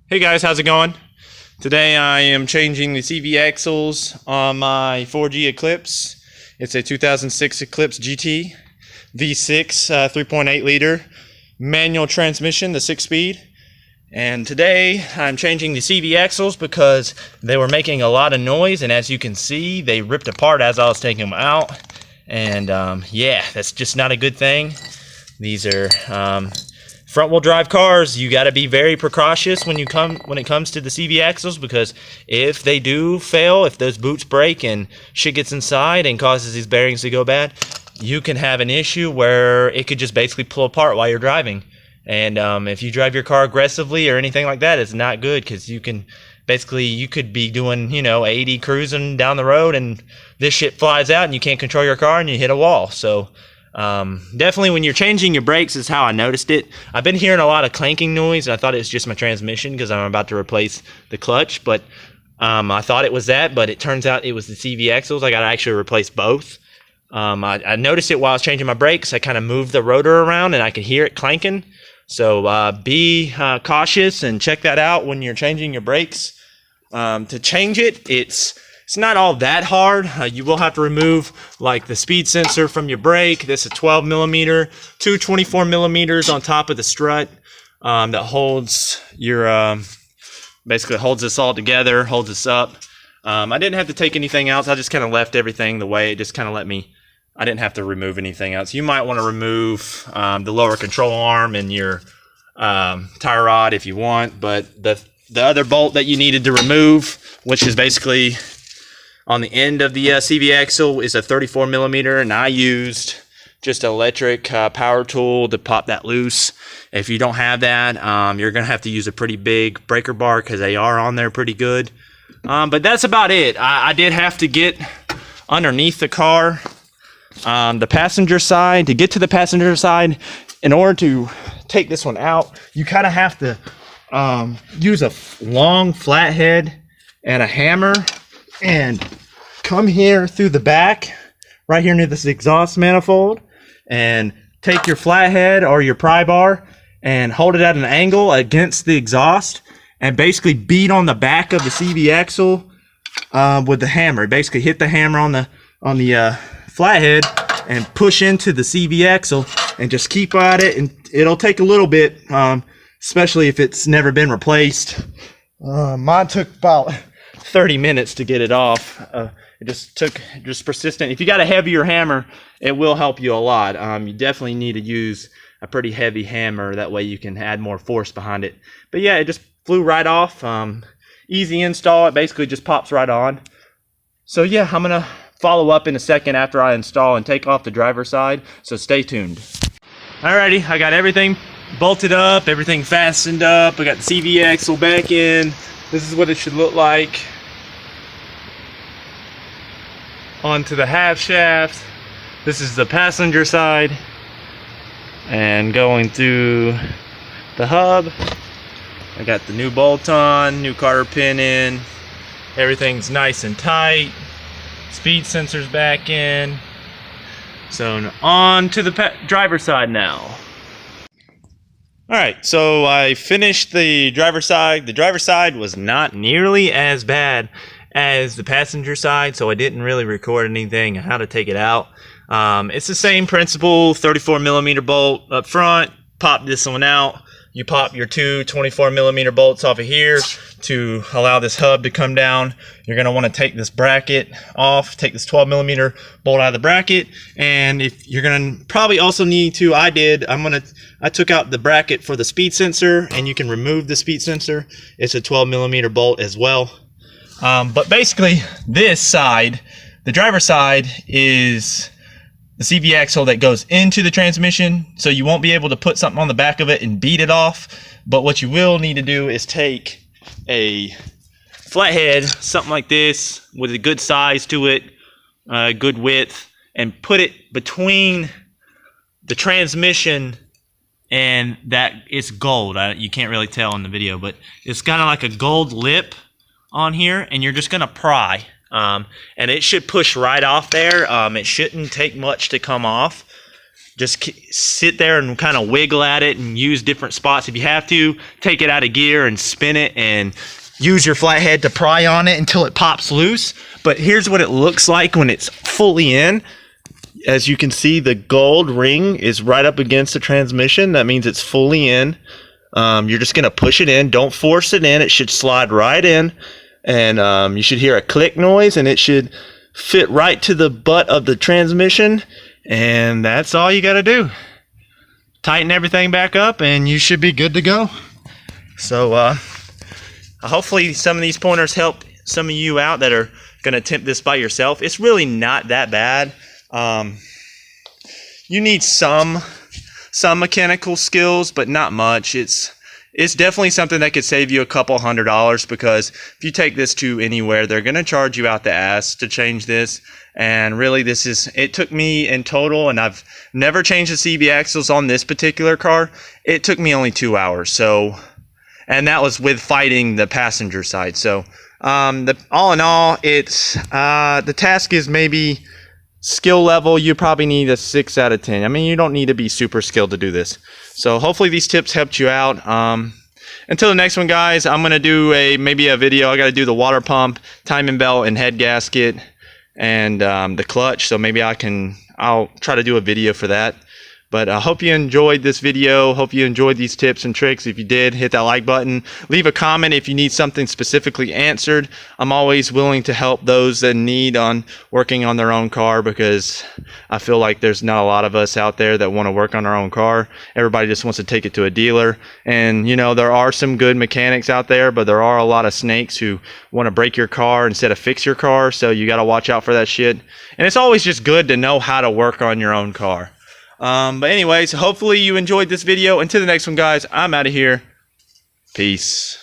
Hey guys, how's it going? Today I am changing the CV axles on my 4G Eclipse. It's a 2006 Eclipse GT V6 3.8 liter manual transmission, the 6-speed. And today I'm changing the CV axles because they were making a lot of noise, and as you can see, they ripped apart as I was taking them out. And yeah, that's just not a good thing. These are front-wheel drive cars. You got to be very precautious when it comes to the CV axles, because if they do fail, if those boots break and shit gets inside and causes these bearings to go bad, you can have an issue where it could just basically pull apart while you're driving. And if you drive your car aggressively or anything like that, it's not good, because you could be doing 80 cruising down the road and this shit flies out and you can't control your car and you hit a wall. So definitely when you're changing your brakes is how I noticed it. I've been hearing a lot of clanking noise, and I thought it was just my transmission because I'm about to replace the clutch, but I thought it was that, but it turns out it was the CV axles. I got to actually replace both. I noticed it while I was changing my brakes. I kind of moved the rotor around and I could hear it clanking. So be cautious and check that out when you're changing your brakes. To change it, it's not all that hard. You will have to remove like the speed sensor from your brake. This is 12 millimeter, two 24 millimeters on top of the strut that holds your basically holds this all together, holds this up. I didn't have to take anything else. I just kind of left everything the way it just kind of let me. I didn't have to remove anything else. You might want to remove the lower control arm and your tie rod if you want, but the other bolt that you needed to remove, which is basically on the end of the CV axle, is a 34 millimeter, and I used just an electric power tool to pop that loose. If you don't have that, you're going to have to use a pretty big breaker bar because they are on there pretty good. But that's about it. I did have to get underneath the car, the passenger side. To get to the passenger side, in order to take this one out, you kind of have to use a long flathead and a hammer and come here through the back, right here near this exhaust manifold, and take your flathead or your pry bar and hold it at an angle against the exhaust and basically beat on the back of the CV axle with the hammer. Basically hit the hammer on the flathead and push into the CV axle and just keep at it, and it'll take a little bit, especially if it's never been replaced. Mine took about 30 minutes to get it off. It just took persistent. If you got a heavier hammer, it will help you a lot. You definitely need to use a pretty heavy hammer, that way you can add more force behind it. But yeah, it just flew right off. Easy install. It basically just pops right on. So yeah, I'm gonna follow up in a second after I install and take off the driver's side, so stay tuned. Alrighty, I got everything bolted up, everything fastened up. I got the CV axle back in. This is what it should look like onto the half shaft. This is the passenger side, and going through the hub, I got the new bolt on, new cotter pin in, everything's nice and tight. Speed sensor's back in. So on to the driver's side now. Alright, so I finished the driver's side. The driver's side was not nearly as bad as the passenger side, so I didn't really record anything on how to take it out. It's the same principle, 34 millimeter bolt up front, pop this one out. You pop your two 24 millimeter bolts off of here to allow this hub to come down. You're going to want to take this bracket off, take this 12 millimeter bolt out of the bracket, and if you're going to probably also need to, I took out the bracket for the speed sensor, and you can remove the speed sensor. It's a 12 millimeter bolt as well. But basically this side, the driver's side, is the CV axle that goes into the transmission, so you won't be able to put something on the back of it and beat it off. But what you will need to do is take a flathead, something like this, with a good size to it, good width, and put it between the transmission and that. It's gold. You can't really tell in the video, but it's kind of like a gold lip on here, and you're just gonna pry. And it should push right off there. It shouldn't take much to come off. just sit there and kind of wiggle at it and use different spots. If you have to, take it out of gear and spin it and use your flathead to pry on it until it pops loose. But here's what it looks like when it's fully in. As you can see, the gold ring is right up against the transmission. That means it's fully in. You're just going to push it in. Don't force it in. It should slide right in. And you should hear a click noise, and it should fit right to the butt of the transmission. And that's all you got to do. Tighten everything back up, and you should be good to go. So hopefully some of these pointers help some of you out that are going to attempt this by yourself. It's really not that bad. You need some mechanical skills, but not much. It's definitely something that could save you a couple $100, because if you take this to anywhere, they're going to charge you out the ass to change this. And really, it took me in total, and I've never changed the CV axles on this particular car. It took me only 2 hours. So, and that was with fighting the passenger side. So, all in all, it's the task is maybe skill level. You probably need a 6 out of 10. I mean, you don't need to be super skilled to do this. So hopefully these tips helped you out. Until the next one, guys, I'm gonna do maybe a video. I got to do the water pump, timing belt, and head gasket, and the clutch. So maybe I'll try to do a video for that. But I hope you enjoyed this video. Hope you enjoyed these tips and tricks. If you did, hit that like button. Leave a comment if you need something specifically answered. I'm always willing to help those that need on working on their own car, because I feel like there's not a lot of us out there that want to work on our own car. Everybody just wants to take it to a dealer. And, you know, there are some good mechanics out there, but there are a lot of snakes who want to break your car instead of fix your car. So you got to watch out for that shit. And it's always just good to know how to work on your own car. But anyways, hopefully you enjoyed this video. Until the next one, guys, I'm out of here. Peace.